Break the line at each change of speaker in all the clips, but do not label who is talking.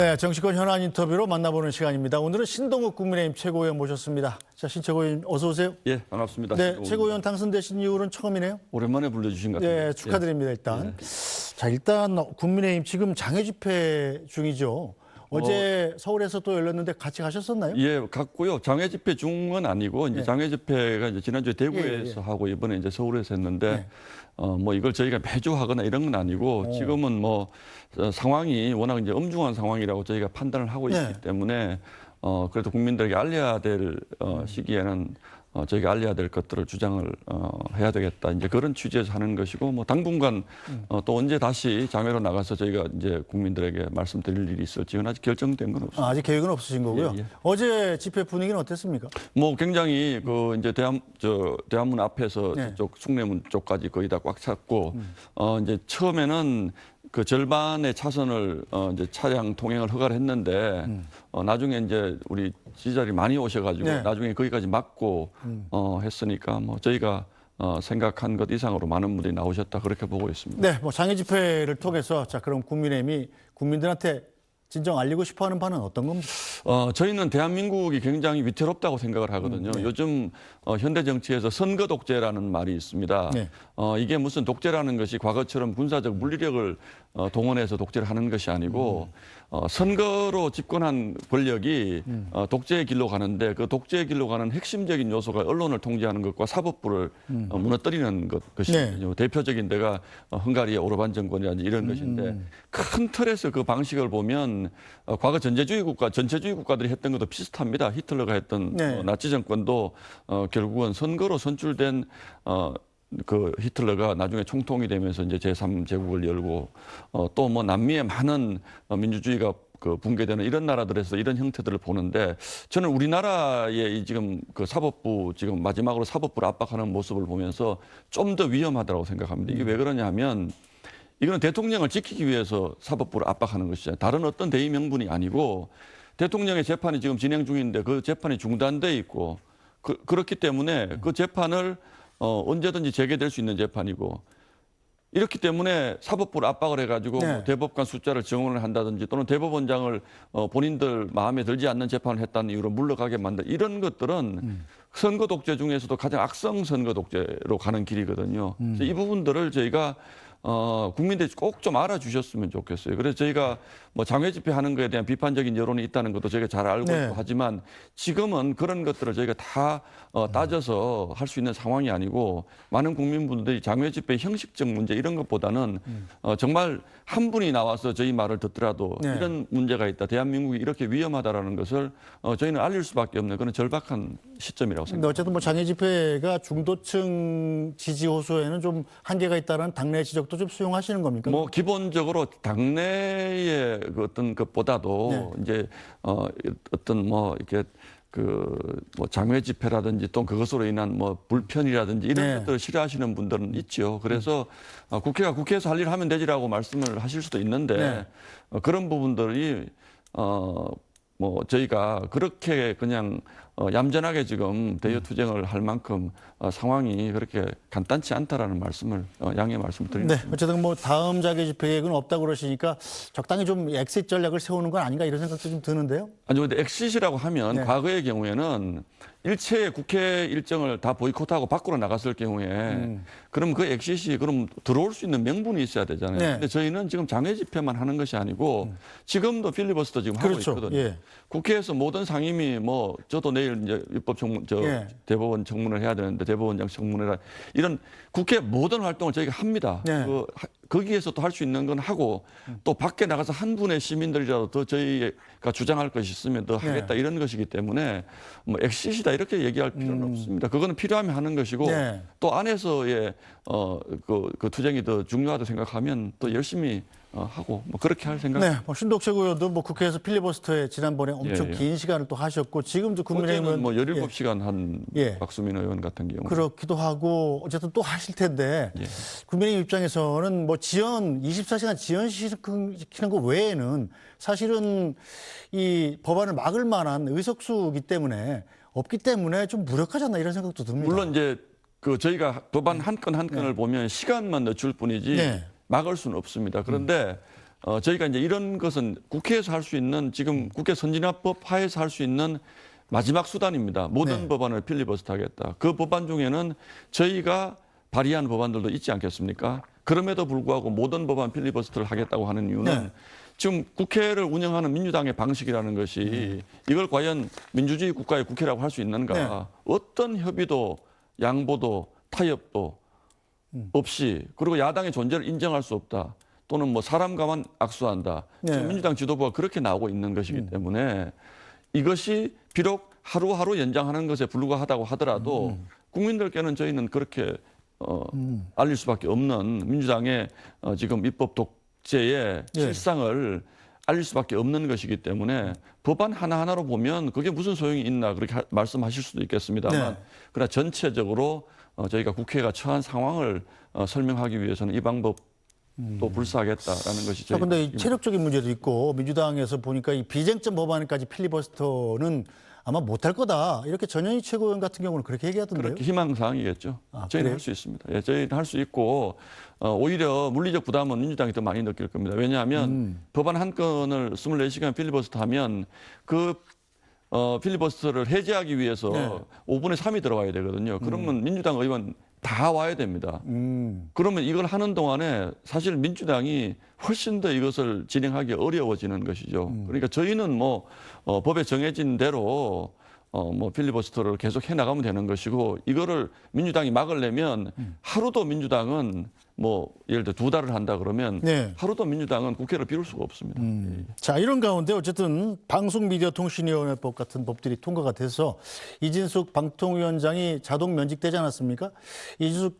네, 정치권 현안 인터뷰로 만나보는 시간입니다. 오늘은 신동욱 국민의힘 최고위원 모셨습니다. 자, 신 최고위원 어서 오세요.
예, 반갑습니다.
네, 최고위원 당선되신 이후로는 처음이네요.
오랜만에 불러주신 것 같아요.
네, 축하드립니다. 일단. 자, 일단 국민의힘 지금 장외 집회 중이죠. 어제 서울에서 또 열렸는데 같이 가셨었나요?
예, 갔고요. 장외 집회 중은 아니고 이제
네.
장외 집회가 이제 지난주에 대구에서 하고 이번에 이제 서울에서 했는데
네.
뭐 이걸 저희가 매주 하거나 이런 건 아니고 지금은 뭐 상황이 워낙 이제 엄중한 상황이라고 저희가 판단을 하고 있기
네.
때문에 그래도 국민들에게 알려야 될 시기에는 저희가 알려야 될 것들을 주장을 해야 되겠다. 이제 그런 취지에서 하는 것이고 뭐 당분간 또 언제 다시 장외로 나가서 저희가 이제 국민들에게 말씀드릴 일이 있을지는 아직 결정된 건 없습니다.
아직 계획은 없으신 거고요.
예.
어제 집회 분위기는 어땠습니까?
뭐 굉장히 그 이제 대한문 앞에서
네.
저쪽 숭례문 쪽까지 거의 다 꽉 찼고 이제 처음에는 그 절반의 차선을 이제 차량 통행을 허가를 했는데 나중에 이제 우리 지지자들이 많이 오셔가지고
네.
나중에 거기까지 막고 했으니까 뭐 저희가 생각한 것 이상으로 많은 분들이 나오셨다 그렇게 보고 있습니다.
네, 뭐 장외 집회를 통해서 자, 그럼 국민의힘이 국민들한테 진정 알리고 싶어하는 바는 어떤 겁니까?
저희는 대한민국이 굉장히 위태롭다고 생각을 하거든요.
네.
요즘 현대 정치에서 선거 독재라는 말이 있습니다.
네.
이게 무슨 독재라는 것이 과거처럼 군사적 물리력을 동원해서 독재를 하는 것이 아니고 선거로 집권한 권력이 독재의 길로 가는데 그 독재의 길로 가는 핵심적인 요소가 언론을 통제하는 것과 사법부를 무너뜨리는 것이거든요.
네.
대표적인 데가 헝가리의 오르반 정권이라든지 이런 것인데 큰 틀에서 그 방식을 보면 과거 전체주의 국가들이 했던 것도 비슷합니다. 히틀러가 했던
네.
나치 정권도 결국은 선거로 선출된 그 히틀러가 나중에 총통이 되면서 이제 제3제국을 열고 또 뭐 남미의 많은 민주주의가 그 붕괴되는 이런 나라들에서 이런 형태들을 보는데 저는 우리나라의 이 지금 그 사법부 지금 마지막으로 사법부를 압박하는 모습을 보면서 좀 더 위험하다고 생각합니다. 이게 왜 그러냐 하면 이거는 대통령을 지키기 위해서 사법부를 압박하는 것이잖아요. 다른 어떤 대의 명분이 아니고 대통령의 재판이 지금 진행 중인데 그 재판이 중단돼 있고 그렇기 때문에 그 재판을 언제든지 재개될 수 있는 재판이고 이렇기 때문에 사법부를 압박을 해가지고
네.
뭐 대법관 숫자를 증원을 한다든지 또는 대법원장을 본인들 마음에 들지 않는 재판을 했다는 이유로 물러가게 만든 이런 것들은 선거 독재 중에서도 가장 악성 선거 독재로 가는 길이거든요. 그래서 이 부분들을 저희가 국민들이 꼭 좀 알아주셨으면 좋겠어요. 그래서 저희가 뭐 장외 집회하는 것에 대한 비판적인 여론이 있다는 것도 저희가 잘 알고
네.
있고 하지만 지금은 그런 것들을 저희가 다 따져서 할 수 있는 상황이 아니고 많은 국민분들이 장외 집회 형식적 문제 이런 것보다는 정말 한 분이 나와서 저희 말을 듣더라도
네.
이런 문제가 있다. 대한민국이 이렇게 위험하다라는 것을 저희는 알릴 수밖에 없는 그런 절박한 시점이라고
근데
생각합니다.
어쨌든 뭐 장외 집회가 중도층 지지 호소에는 좀 한계가 있다는 당내 지적도 좀 수용하시는 겁니까?
뭐 기본적으로 당내의 그 어떤 것보다도
네.
이제 어떤 뭐 이렇게 그 뭐 장외 집회라든지 또 그것으로 인한 뭐 불편이라든지 이런
네.
것들을 싫어하시는 분들은 있죠. 그래서 국회가 국회에서 할 일을 하면 되지라고 말씀을 하실 수도 있는데
네.
그런 부분들이 뭐 저희가 그렇게 그냥 얌전하게 지금 대여 투쟁을 할 만큼 상황이 그렇게 간단치 않다라는 말씀을 양해 말씀드립니다.
네, 어쨌든 뭐 다음 장외 집회 계획은 없다고 그러시니까 적당히 좀 엑시트 전략을 세우는 건 아닌가 이런 생각도 좀 드는데요.
아니 근데 엑시시라고 하면
네.
과거의 경우에는 일체 국회 일정을 다 보이콧하고 밖으로 나갔을 경우에 그럼 그 엑시시 그럼 들어올 수 있는 명분이 있어야 되잖아요.
네.
근데 저희는 지금 장외 집회만 하는 것이 아니고 지금도 필리버스터 지금
그렇죠.
하고 있거든요.
예.
국회에서 모든 상임위 뭐 저도 내일 이제 입법 청문
예.
대법원 청문을 해야 되는데 대법원장 청문회라 이런 국회 모든 활동을 저희가 합니다.
네.
거기에서 또 할 수 있는 건 하고 또 밖에 나가서 한 분의 시민들이라도 더 저희가 주장할 것이 있으면 더 하겠다 이런 것이기 때문에 뭐 엑시시다 이렇게 얘기할 필요는 없습니다. 그거는 필요하면 하는 것이고
네.
또 안에서의 그 투쟁이 더 중요하다고 생각하면 또 열심히 하고 뭐 그렇게 할 생각.
네, 뭐 신덕 최고위원도 뭐 국회에서 필리버스터에 지난번에 엄청
예, 예.
긴 시간을 또 하셨고 지금도 국민의힘은
어제는 뭐 17시간 한
예.
박수민 의원 같은 경우.
그렇기도 하고 어쨌든 또 하실 텐데
예.
국민의힘 입장에서는 뭐 지연 24시간 지연시키는 거 외에는 사실은 이 법안을 막을 만한 의석수이기 때문에 없기 때문에 좀 무력하지 않나 이런 생각도 듭니다.
물론 이제 그 저희가 법안 한 건 한 건을 보면 시간만 늦출 뿐이지
네.
막을 수는 없습니다. 그런데 저희가 이제 이런 것은 국회에서 할 수 있는 지금 국회 선진화법 하에서 할 수 있는 마지막 수단입니다. 모든
네.
법안을 필리버스터 하겠다. 그 법안 중에는 저희가 발의한 법안들도 있지 않겠습니까? 그럼에도 불구하고 모든 법안 필리버스터를 하겠다고 하는 이유는
네.
지금 국회를 운영하는 민주당의 방식이라는 것이 이걸 과연 민주주의 국가의 국회라고 할 수 있는가?
네.
어떤 협의도 양보도 타협도 없이 그리고 야당의 존재를 인정할 수 없다. 또는 뭐 사람과만 악수한다.
네.
지금 민주당 지도부가 그렇게 나오고 있는 것이기 때문에 이것이 비록 하루하루 연장하는 것에 불과하다고 하더라도 국민들께는 저희는 그렇게 알릴 수밖에 없는 민주당의 지금 입법 독재의
네.
실상을 알릴 수밖에 없는 것이기 때문에 법안 하나하나로 보면 그게 무슨 소용이 있나 그렇게 말씀하실 수도 있겠습니다만
네.
그러나 전체적으로 저희가 국회가 처한 상황을 설명하기 위해서는 이 방법도 불사하겠다라는 것이
자,
저희.
근데 이 체력적인 문제도 있고 민주당에서 보니까 이 비쟁점 법안까지 필리버스터는 아마 못할 거다. 이렇게 전현희 최고위원 같은 경우는 그렇게 얘기하던데요.
그렇게 희망사항이겠죠.
아,
저희는
그래요?
할 수 있습니다. 예, 저희는 할 수 있고 오히려 물리적 부담은 민주당이 더 많이 느낄 겁니다. 왜냐하면 법안 한 건을 24시간 필리버스터 하면 그 필리버스터를 해제하기 위해서
네.
5분의 3이 들어와야 되거든요. 그러면 민주당 의원 다 와야 됩니다. 그러면 이걸 하는 동안에 사실 민주당이 훨씬 더 이것을 진행하기 어려워지는 것이죠. 그러니까 저희는 뭐 법에 정해진 대로 뭐 필리버스터를 계속 해 나가면 되는 것이고 이거를 민주당이 막으려면 하루도 민주당은 뭐 예를 들어 2달을 한다 그러면
네.
하루도 민주당은 국회를 비울 수가 없습니다.
자, 이런 가운데 어쨌든 방송미디어통신위원회법 같은 법들이 통과가 돼서 이진숙 방통위원장이 자동 면직되지 않았습니까? 이진숙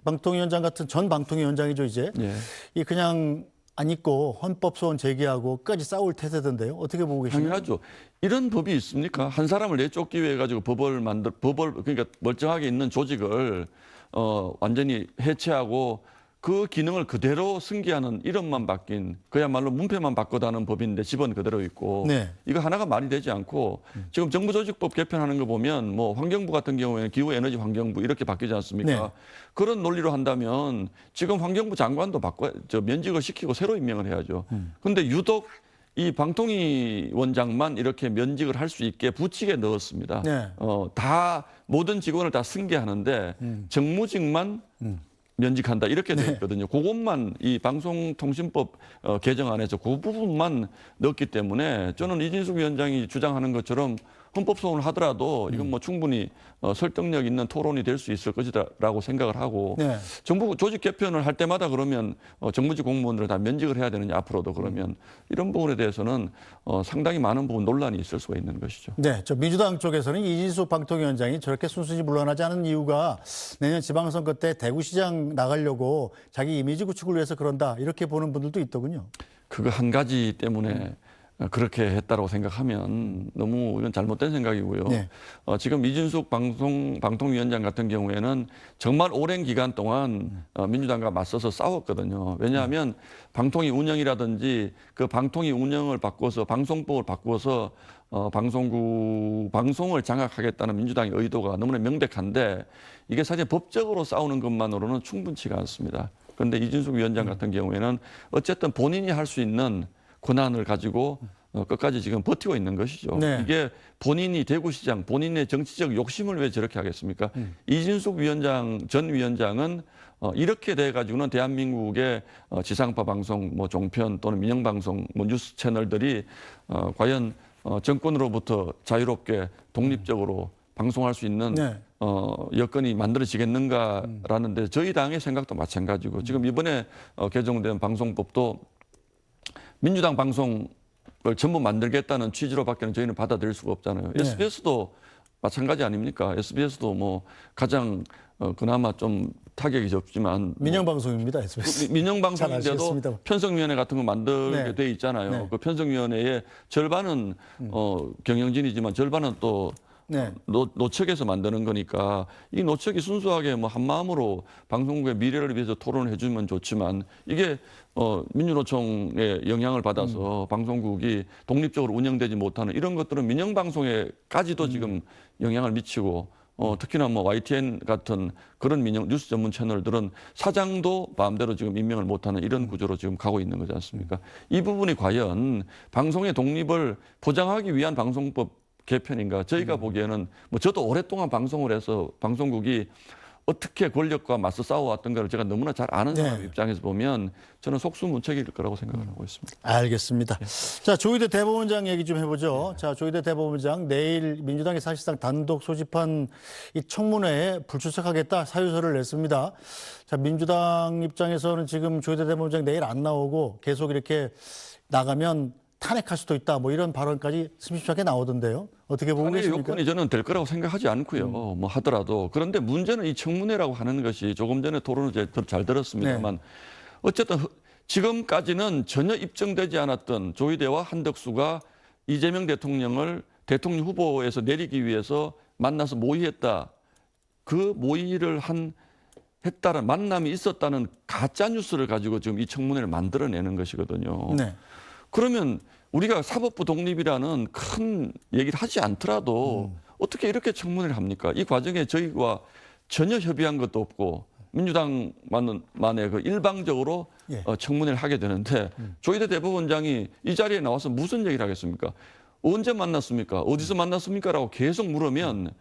방통위원장 같은 전 방통위원장이죠, 이제.
예.
이 그냥 안 있고 헌법 소원 제기하고 끝까지 싸울 태세던데요. 어떻게 보고 계십니까?
당연하죠. 이런 법이 있습니까? 한 사람을 내쫓기 위해 가지고 법을 그러니까 멀쩡하게 있는 조직을 완전히 해체하고 그 기능을 그대로 승계하는 이름만 바뀐 그야말로 문패만 바꿔다는 법인데 집은 그대로 있고
네.
이거 하나가 말이 되지 않고 지금 정부조직법 개편하는 거 보면 뭐 환경부 같은 경우에는 기후에너지 환경부 이렇게 바뀌지 않습니까?
네.
그런 논리로 한다면 지금 환경부 장관도 면직을 시키고 새로 임명을 해야죠. 그런데 유독 이 방통위 원장만 이렇게 면직을 할 수 있게 부칙에 넣었습니다.
네.
다 모든 직원을 다 승계하는데 정무직만 면직한다 이렇게 되어 있거든요. 그것만 이 방송통신법 개정안에서 그 부분만 넣었기 때문에 저는 이진숙 위원장이 주장하는 것처럼 헌법 소원을 하더라도 이건 뭐 충분히 설득력 있는 토론이 될 수 있을 것이다라고 생각을 하고
네.
정부 조직 개편을 할 때마다 그러면 정부직 공무원들을 다 면직을 해야 되느냐 앞으로도 그러면 이런 부분에 대해서는 상당히 많은 부분 논란이 있을 수가 있는 것이죠.
네, 저 민주당 쪽에서는 이진숙 방통위원장이 저렇게 순순히 물러나지 않은 이유가 내년 지방선거 때 대구시장 나가려고 자기 이미지 구축을 위해서 그런다 이렇게 보는 분들도 있더군요.
그거 한 가지 때문에 그렇게 했다고 생각하면 너무 이건 잘못된 생각이고요.
네.
지금 이진숙 방통위원장 같은 경우에는 정말 오랜 기간 동안 민주당과 맞서서 싸웠거든요. 왜냐하면 방통위 운영이라든지 그 방통위 운영을 바꿔서 방송법을 바꿔서 방송을 장악하겠다는 민주당의 의도가 너무나 명백한데 이게 사실 법적으로 싸우는 것만으로는 충분치가 않습니다. 그런데 이진숙 위원장 같은 경우에는 어쨌든 본인이 할 수 있는 권한을 가지고 끝까지 지금 버티고 있는 것이죠.
네.
이게 본인이 대구시장, 본인의 정치적 욕심을 왜 저렇게 하겠습니까? 이진숙 전 위원장은 이렇게 돼 가지고는 대한민국의 지상파 방송, 뭐 종편 또는 민영 방송, 뭐 뉴스 채널들이 과연 정권으로부터 자유롭게 독립적으로 방송할 수 있는
네.
여건이 만들어지겠는가라는 데 저희 당의 생각도 마찬가지고 지금 이번에 개정된 방송법도 민주당 방송을 전부 만들겠다는 취지로밖에는 저희는 받아들일 수가 없잖아요.
네.
SBS도 마찬가지 아닙니까? SBS도 뭐 가장 그나마 좀 타격이 적지만
민영방송입니다, SBS. 잘
민영방송인데도
아시겠습니다만.
편성위원회 같은 거 만들게
네.
돼 있잖아요.
네.
그 편성위원회의 절반은 경영진이지만 절반은 또
네.
노측에서 만드는 거니까 이 노측이 순수하게 뭐 한마음으로 방송국의 미래를 위해서 토론을 해주면 좋지만 이게 민주노총의 영향을 받아서 방송국이 독립적으로 운영되지 못하는 이런 것들은 민영방송에까지도 지금 영향을 미치고 특히나 뭐 YTN 같은 그런 민영 뉴스 전문 채널들은 사장도 마음대로 지금 임명을 못하는 이런 구조로 지금 가고 있는 거지 않습니까? 이 부분이 과연 방송의 독립을 보장하기 위한 방송법 개편인가? 저희가 보기에는 뭐 저도 오랫동안 방송을 해서 방송국이 어떻게 권력과 맞서 싸워왔던가를 제가 너무나 잘 아는 사람 입장에서 보면 저는 속수무책일 거라고 생각을 하고 있습니다.
알겠습니다. 자, 조희대 대법원장 얘기 좀 해보죠. 자, 조희대 대법원장 내일 민주당이 사실상 단독 소집한 이 청문회에 불출석하겠다 사유서를 냈습니다. 자, 민주당 입장에서는 지금 조희대 대법원장 내일 안 나오고 계속 이렇게 나가면 탄핵할 수도 있다. 뭐 이런 발언까지 심심찮게 나오던데요. 어떻게 보고
탄핵
계십니까?
요건이 저는 될 거라고 생각하지 않고요. 뭐 하더라도 그런데 문제는 이 청문회라고 하는 것이 조금 전에 토론을 잘 들었습니다만 어쨌든 지금까지는 전혀 입증되지 않았던 조희대와 한덕수가 이재명 대통령을 대통령 후보에서 내리기 위해서 만나서 모의했다. 그 모의를 했다는 만남이 있었다는 가짜 뉴스를 가지고 지금 이 청문회를 만들어내는 것이거든요.
네.
그러면 우리가 사법부 독립이라는 큰 얘기를 하지 않더라도 어떻게 이렇게 청문회를 합니까? 이 과정에 저희와 전혀 협의한 것도 없고 민주당만의 그 일방적으로 청문회를 하게 되는데 조희대 대법원장이 이 자리에 나와서 무슨 얘기를 하겠습니까? 언제 만났습니까? 어디서 만났습니까? 라고 계속 물으면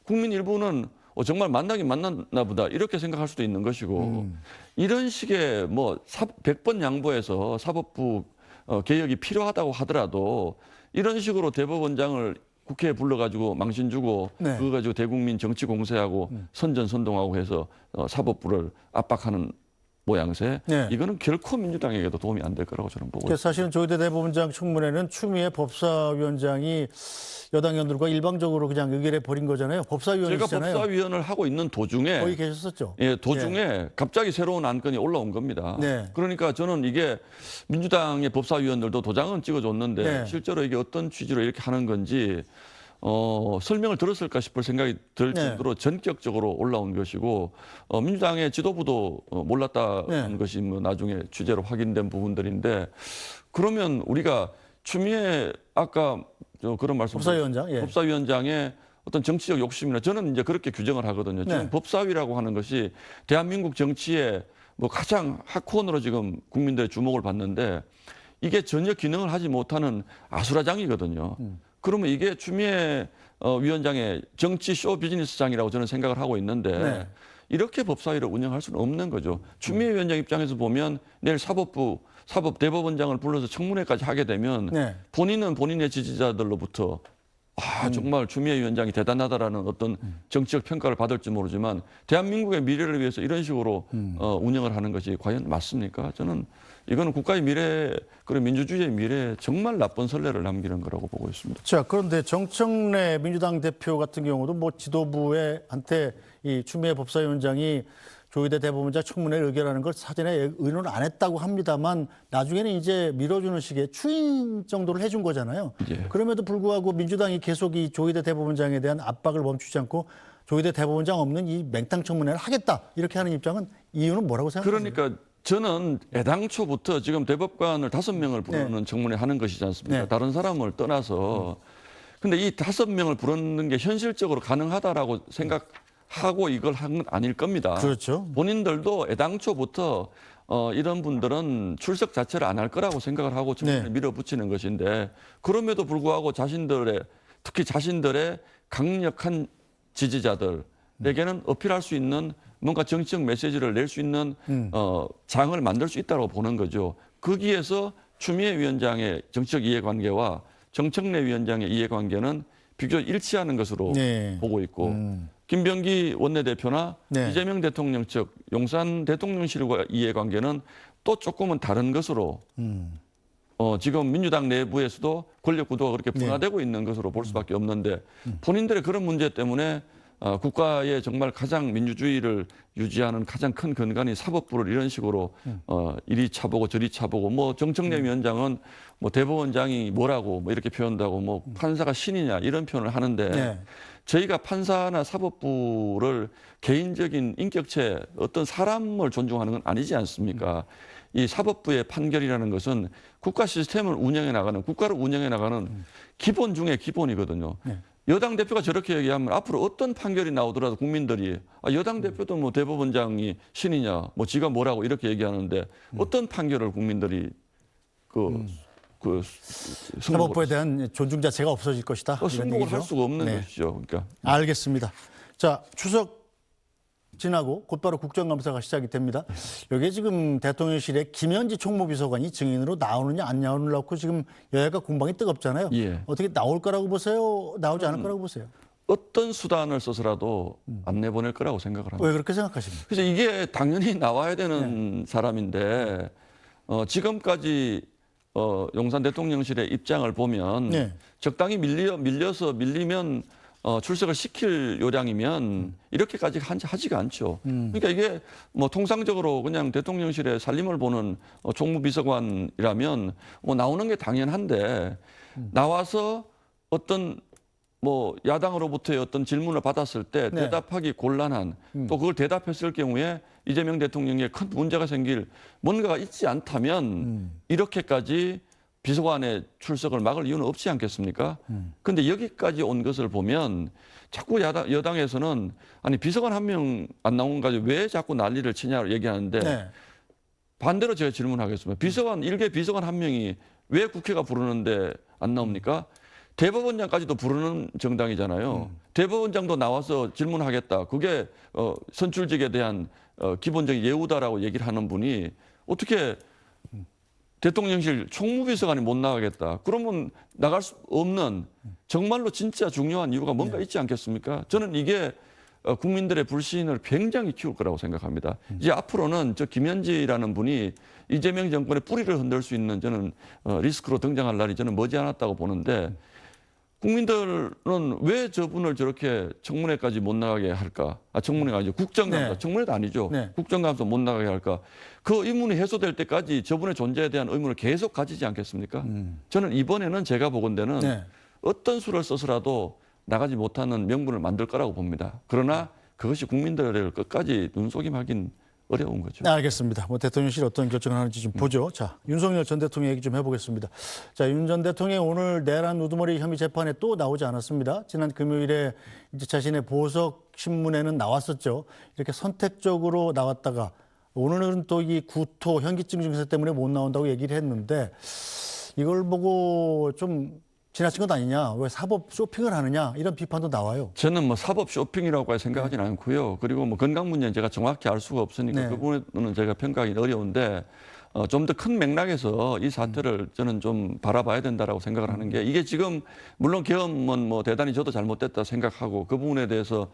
국민 일부는 정말 만나긴 만났나 보다 이렇게 생각할 수도 있는 것이고 이런 식의 뭐 100번 양보해서 사법부 개혁이 필요하다고 하더라도 이런 식으로 대법원장을 국회에 불러가지고 망신 주고 그거 가지고 대국민 정치 공세하고 선전선동하고 해서 사법부를 압박하는 모양새 이거는 결코 민주당에게도 도움이 안 될 거라고 저는 보고 있습니다.
사실은 조희대 대법원장 청문회는 추미애 법사위원장이 여당 의원들과 일방적으로 그냥 의결해 버린 거잖아요. 법사위원이시잖아요.
제가 법사위원을 하고 있는 도중에
거기 계셨었죠.
도중에 갑자기 새로운 안건이 올라온 겁니다. 그러니까 저는 이게 민주당의 법사위원들도 도장은 찍어줬는데 실제로 이게 어떤 취지로 이렇게 하는 건지 설명을 들었을까 싶을 생각이 들 정도로 전격적으로 올라온 것이고 민주당의 지도부도 몰랐다는 것이 뭐 나중에 취재로 확인된 부분들인데 그러면 우리가 추미애 아까 그런 말씀 법사위원장의 어떤 정치적 욕심이나 저는 이제 그렇게 규정을 하거든요. 지금 법사위라고 하는 것이 대한민국 정치의 뭐 가장 핫콘으로 지금 국민들의 주목을 받는데 이게 전혀 기능을 하지 못하는 아수라장이거든요. 그러면 이게 추미애 위원장의 정치 쇼 비즈니스장이라고 저는 생각을 하고 있는데 이렇게 법사위를 운영할 수는 없는 거죠. 추미애 위원장 입장에서 보면 내일 사법 대법원장을 불러서 청문회까지 하게 되면 본인은 본인의 지지자들로부터 정말 추미애 위원장이 대단하다라는 어떤 정치적 평가를 받을지 모르지만 대한민국의 미래를 위해서 이런 식으로 운영을 하는 것이 과연 맞습니까? 저는 이거는 국가의 미래, 그리고 민주주의의 미래에 정말 나쁜 선례를 남기는 거라고 보고 있습니다.
자, 그런데 정청래 민주당 대표 같은 경우도 뭐 지도부한테 이 추미애 법사위원장이 조희대 대법원장 청문회를 의결하는 걸 사전에 의논을 안 했다고 합니다만 나중에는 이제 밀어주는 식의 추인 정도를 해준 거잖아요. 그럼에도 불구하고 민주당이 계속 이 조희대 대법원장에 대한 압박을 멈추지 않고 조희대 대법원장 없는 이 맹탕 청문회를 하겠다 이렇게 하는 입장은 이유는 뭐라고 생각하세요?
그러니까 저는 애당초부터 지금 대법관을 5명을 부르는 청문회 하는 것이지 않습니까? 다른 사람을 떠나서. 근데 이 5명을 부르는 게 현실적으로 가능하다라고 생각하고 이걸 한 건 아닐 겁니다.
그렇죠.
본인들도 애당초부터 이런 분들은 출석 자체를 안 할 거라고 생각을 하고 청문회에 밀어붙이는 것인데 그럼에도 불구하고 특히 자신들의 강력한 지지자들에게는 어필할 수 있는 뭔가 정치적 메시지를 낼 수 있는 장을 만들 수 있다고 보는 거죠. 거기에서 추미애 위원장의 정치적 이해관계와 정청래 위원장의 이해관계는 비교적 일치하는 것으로 보고 있고 김병기 원내대표나 이재명 대통령 측 용산 대통령실과 이해관계는 또 조금은 다른 것으로 지금 민주당 내부에서도 권력 구도가 그렇게 분화되고 있는 것으로 볼 수밖에 없는데 본인들의 그런 문제 때문에 국가의 정말 가장 민주주의를 유지하는 가장 큰 근간이 사법부를 이런 식으로 이리 차보고 저리 차보고 뭐 정청래 위원장은 뭐 대법원장이 뭐라고 뭐 이렇게 표현하고 뭐 판사가 신이냐 이런 표현을 하는데 저희가 판사나 사법부를 개인적인 인격체 어떤 사람을 존중하는 건 아니지 않습니까? 이 사법부의 판결이라는 것은 국가 시스템을 운영해 나가는 국가를 운영해 나가는 기본 중에 기본이거든요. 여당 대표가 저렇게 얘기하면 앞으로 어떤 판결이 나오더라도 국민들이 여당 대표도 뭐 대법원장이 신이냐, 뭐 지가 뭐라고 이렇게 얘기하는데 어떤 판결을 국민들이
사법부에 대한 존중 자체가 없어질 것이다. 이런
승복을
얘기죠.
할 수가 없는
네.
것이죠. 그러니까
알겠습니다. 자, 추석 지나고 곧바로 국정감사가 시작이 됩니다. 여기에 지금 대통령실에 김현지 총무비서관이 증인으로 나오느냐 안 나오느냐고 지금 여야가 공방이 뜨겁잖아요.
예.
어떻게 나올 거라고 보세요? 나오지 않을 거라고 보세요?
어떤 수단을 써서라도 안 내보낼 거라고 생각을 합니다.
왜 그렇게 생각하십니까?
그래서 이게 당연히 나와야 되는 사람인데 지금까지 용산 대통령실의 입장을 보면
네.
적당히 밀리면 출석을 시킬 요량이면 이렇게까지 하지가 않죠. 그러니까 이게 뭐 통상적으로 그냥 대통령실의 살림을 보는 총무비서관이라면 뭐 나오는 게 당연한데 나와서 어떤 뭐 야당으로부터의 어떤 질문을 받았을 때
네.
대답하기 곤란한 또 그걸 대답했을 경우에 이재명 대통령에 큰 문제가 생길 뭔가가 있지 않다면 이렇게까지 비서관의 출석을 막을 이유는 없지 않겠습니까? 그런데 여기까지 온 것을 보면 자꾸 여당에서는 아니 비서관 한 명 안 나온 거 가지고 왜 자꾸 난리를 치냐고 얘기하는데
네.
반대로 제가 질문하겠습니다. 일개 비서관 한 명이 왜 국회가 부르는데 안 나옵니까? 대법원장까지도 부르는 정당이잖아요. 대법원장도 나와서 질문하겠다. 그게 선출직에 대한 기본적인 예우다라고 얘기를 하는 분이 어떻게 대통령실 총무비서관이 못 나가겠다. 그러면 나갈 수 없는 정말로 진짜 중요한 이유가 뭔가 있지 않겠습니까? 저는 이게 국민들의 불신을 굉장히 키울 거라고 생각합니다. 이제 앞으로는 저 김현지라는 분이 이재명 정권의 뿌리를 흔들 수 있는 저는 리스크로 등장할 날이 저는 머지않았다고 보는데 국민들은 왜 저분을 저렇게 청문회까지 못 나가게 할까? 청문회가 아니죠. 국정감사.
네.
청문회도 아니죠.
네.
국정감사 못 나가게 할까? 그 의문이 해소될 때까지 저분의 존재에 대한 의문을 계속 가지지 않겠습니까? 저는 이번에는 제가 보건대는
네.
어떤 수를 써서라도 나가지 못하는 명분을 만들 거라고 봅니다. 그러나 그것이 국민들을 끝까지 눈속임하긴 어려운 거죠.
네, 알겠습니다. 뭐 대통령실이 어떤 결정을 하는지 좀 보죠. 자, 윤석열 전 대통령 얘기 좀 해보겠습니다. 자, 윤 전 대통령 오늘 내란 우두머리 혐의 재판에 또 나오지 않았습니다. 지난 금요일에 이제 자신의 보석 신문에는 나왔었죠. 이렇게 선택적으로 나왔다가 오늘은 또 이 구토 현기증 증세 때문에 못 나온다고 얘기를 했는데 이걸 보고 좀 지나친 것 아니냐, 왜 사법 쇼핑을 하느냐 이런 비판도 나와요.
저는 뭐 사법 쇼핑이라고 생각하지는 않고요. 그리고 뭐 건강 문제는 제가 정확히 알 수가 없으니까
네.
그 부분은 제가 평가하기 어려운데 좀 더 큰 맥락에서 이 사태를 저는 좀 바라봐야 된다라고 생각을 하는 게 이게 지금 물론 계엄은 뭐 대단히 저도 잘못됐다 생각하고 그 부분에 대해서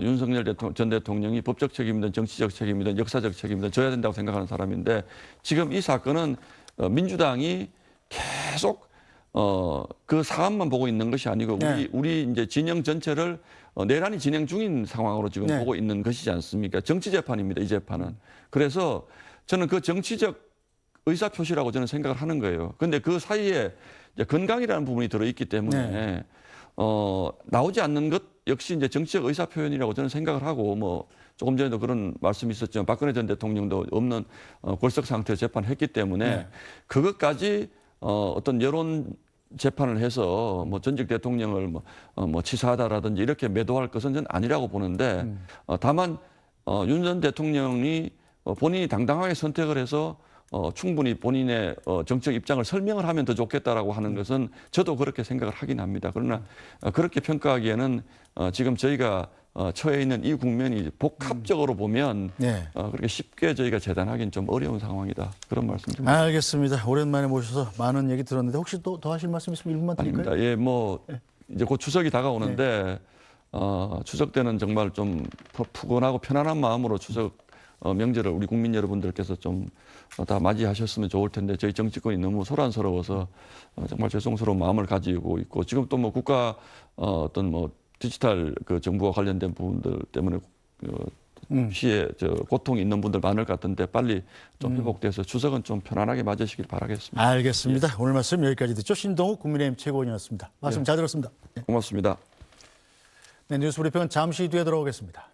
윤석열 전 대통령이 법적 책임이든 정치적 책임이든 역사적 책임이든 져야 된다고 생각하는 사람인데 지금 이 사건은 민주당이 계속 그 사안만 보고 있는 것이 아니고
네.
우리 이제 진영 전체를 내란이 진행 중인 상황으로 지금
네.
보고 있는 것이지 않습니까? 정치 재판입니다. 이 재판은. 그래서 저는 그 정치적 의사 표시라고 저는 생각을 하는 거예요. 그런데 그 사이에 이제 건강이라는 부분이 들어 있기 때문에
네.
나오지 않는 것 역시 이제 정치적 의사 표현이라고 저는 생각을 하고 뭐 조금 전에도 그런 말씀이 있었지만 박근혜 전 대통령도 없는 골석 상태에서 재판했기 때문에
네.
그것까지 어떤 여론 재판을 해서 뭐 전직 대통령을 뭐 치사하다라든지 이렇게 매도할 것은 저는 아니라고 보는데 다만 윤 전 대통령이 본인이 당당하게 선택을 해서 충분히 본인의 정책 입장을 설명을 하면 더 좋겠다라고 하는 것은 저도 그렇게 생각을 하긴 합니다. 그러나 그렇게 평가하기에는 지금 저희가 처해 있는 이 국면이 복합적으로 보면
네.
그렇게 쉽게 저희가 재단하기는 좀 어려운 상황이다. 그런 말씀 좀
알겠습니다. 오랜만에 모셔서 많은 얘기 들었는데 혹시 또 더 하실 말씀 있으면 1분만 드릴까요?
아닙니다. 예, 뭐 이제 곧 추석이 다가오는데 추석 때는 정말 좀 푸근하고 편안한 마음으로 추석 명절을 우리 국민 여러분들께서 좀 다 맞이하셨으면 좋을 텐데 저희 정치권이 너무 소란스러워서 정말 죄송스러운 마음을 가지고 있고 지금 또 뭐 국가 어떤 뭐 디지털 그 정부와 관련된 부분들 때문에 피해 고통이 있는 분들 많을 것 같은데 빨리 좀 회복돼서 추석은 좀 편안하게 맞으시길 바라겠습니다.
알겠습니다. 오늘 말씀 여기까지 듣죠. 신동욱 국민의힘 최고위원이었습니다. 말씀 잘 들었습니다.
고맙습니다.
네, 뉴스 브리핑은 잠시 뒤에 돌아오겠습니다.